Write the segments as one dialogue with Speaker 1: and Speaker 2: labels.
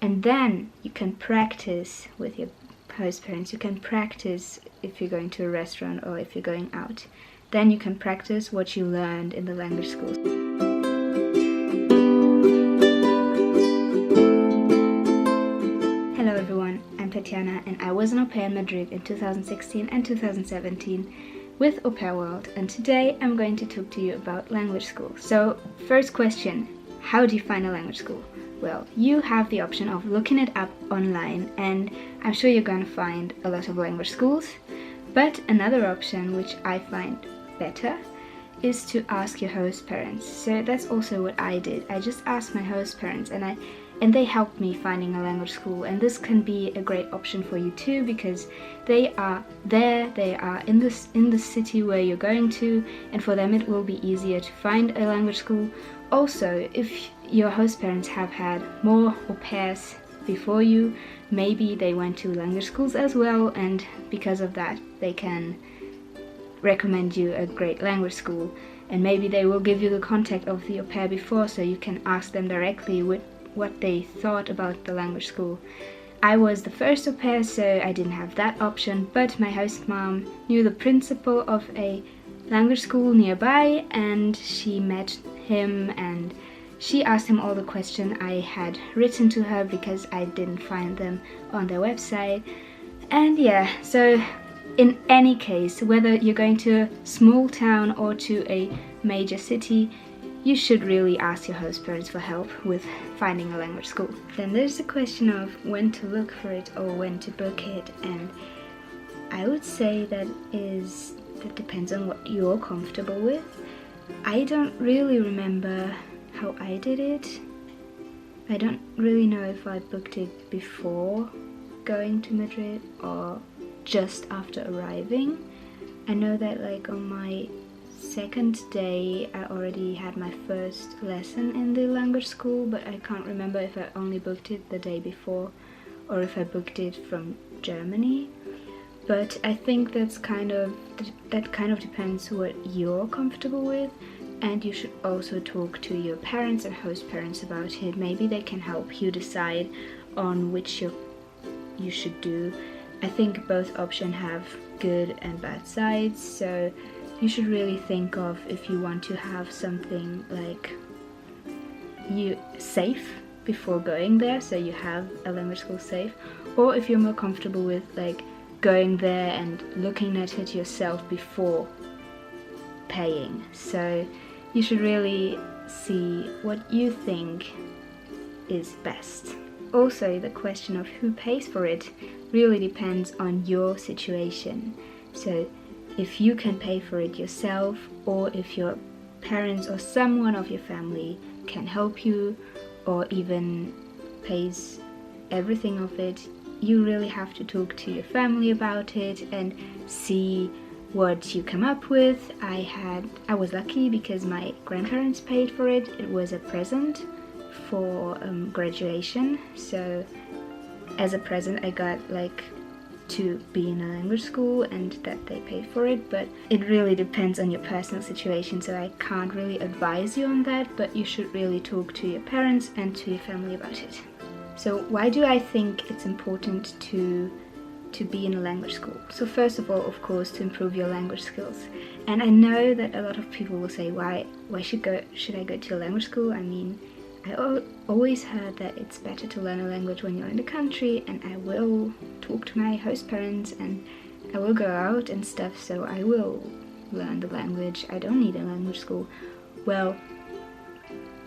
Speaker 1: And then you can practice with your host parents. You can practice if you're going to a restaurant or if you're going out. Then you can practice what you learned in the language schools. Hello everyone, I'm Tatiana and I was an au pair in Madrid in 2016 and 2017 with AuPairWorld, and today I'm going to talk to you about language school. So first question, how do you find a language school? Well, you have the option of looking it up online, and I'm sure you're going to find a lot of language schools. But another option, which I find better, is to ask your host parents. So that's also what I did. I just asked my host parents, and they helped me finding a language school. And this can be a great option for you too, because they are there, they are in the city where you're going to, and for them it will be easier to find a language school. Also, if your host parents have had more au pairs before you, maybe they went to language schools as well, and because of that they can recommend you a great language school, and maybe they will give you the contact of the au pair before, so you can ask them directly what they thought about the language school. I was the first au pair, so I didn't have that option, but my host mom knew the principal of a language school nearby, and she met him and she asked him all the questions I had written to her because I didn't find them on their website. And yeah, so in any case, whether you're going to a small town or to a major city, you should really ask your host parents for help with finding a language school. Then there's the question of when to look for it or when to book it, and I would say that depends on what you're comfortable with. I don't really remember how I did it. I don't really know if I booked it before going to Madrid or just after arriving. I know that like on my second day I already had my first lesson in the language school, but I can't remember if I only booked it the day before or if I booked it from Germany. But I think that kind of depends what you're comfortable with, and you should also talk to your parents and host parents about it. Maybe they can help you decide on which you should do. I think both options have good and bad sides, so you should really think of if you want to have something like safe before going there, so you have a language school safe, or if you're more comfortable with like going there and looking at it yourself before paying. So you should really see what you think is best. Also, the question of who pays for it really depends on your situation. So if you can pay for it yourself, or if your parents or someone of your family can help you or even pays everything of it, you really have to talk to your family about it and see what you come up with. I was lucky because my grandparents paid for it. It was a present for graduation, so as a present I got like to be in a language school and that they paid for it. But it really depends on your personal situation, so I can't really advise you on that, but you should really talk to your parents and to your family about it. So why do I think it's important to be in a language school? So first of all, of course, to improve your language skills. And I know that a lot of people will say, why should I go to a language school? I mean, I always heard that it's better to learn a language when you're in the country, and I will talk to my host parents and I will go out and stuff, so I will learn the language. I don't need a language school. Well,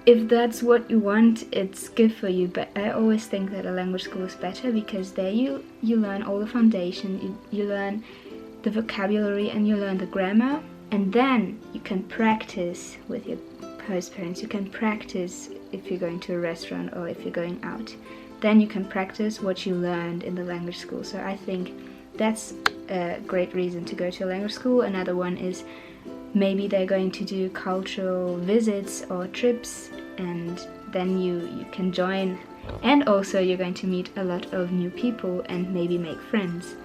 Speaker 1: if that's what you want, it's good for you, but I always think that a language school is better because there you learn all the foundation, you learn the vocabulary and you learn the grammar, and then you can practice with your host parents. You can practice if you're going to a restaurant or if you're going out. Then you can practice what you learned in the language school. So I think that's a great reason to go to a language school. Another one is maybe they're going to do cultural visits or trips, and then you can join, and also you're going to meet a lot of new people and maybe make friends.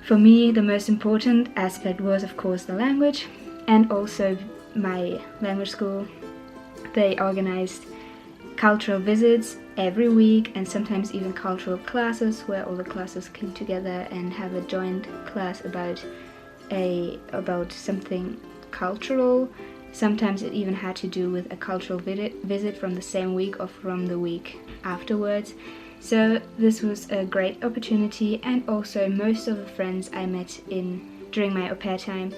Speaker 1: For me, the most important aspect was of course the language, and also my language school, they organized cultural visits every week, and sometimes even cultural classes where all the classes come together and have a joint class about something cultural. Sometimes it even had to do with a cultural visit from the same week or from the week afterwards. So this was a great opportunity, and also most of the friends I met during my au pair time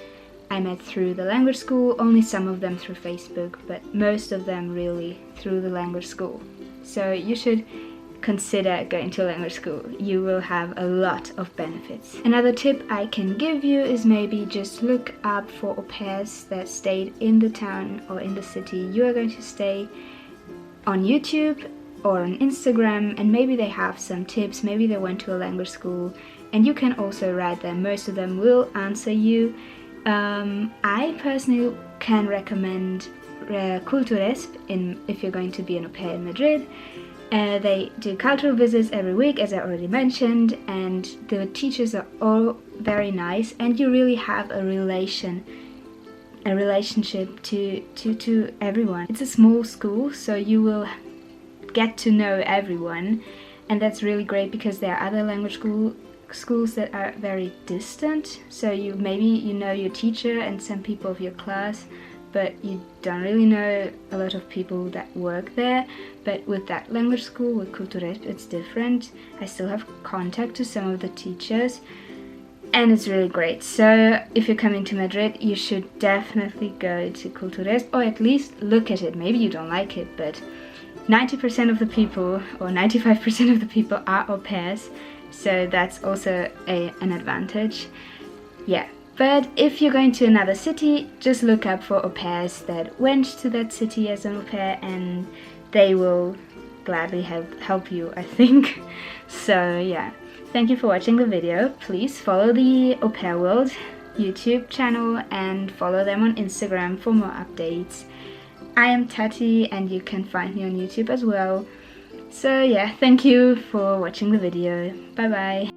Speaker 1: I met through the language school, only some of them through Facebook, but most of them really through the language school. So you should consider going to language school. You will have a lot of benefits. Another tip I can give you is maybe just look up for au pairs that stayed in the town or in the city you are going to stay on YouTube or on Instagram, and maybe they have some tips, maybe they went to a language school, and you can also write them. Most of them will answer you. I personally can recommend Culturesp if you're going to be an au pair in Madrid. They do cultural visits every week, as I already mentioned, and the teachers are all very nice, and you really have a relationship to everyone. It's a small school, so you will get to know everyone, and that's really great because there are other language schools that are very distant. So you know your teacher and some people of your class, but you don't really know a lot of people that work there. But with that language school, with Culturesp, it's different. I still have contact to some of the teachers, and it's really great. So if you're coming to Madrid, you should definitely go to Culturesp, or at least look at it. Maybe you don't like it, but 90% of the people, or 95% of the people, are au pairs, so that's also an advantage. Yeah. But if you're going to another city, just look up for au pairs that went to that city as an au pair, and they will gladly help you, I think. So yeah, thank you for watching the video. Please follow the AuPairWorld YouTube channel and follow them on Instagram for more updates. I am Tati, and you can find me on YouTube as well. So yeah, thank you for watching the video. Bye bye.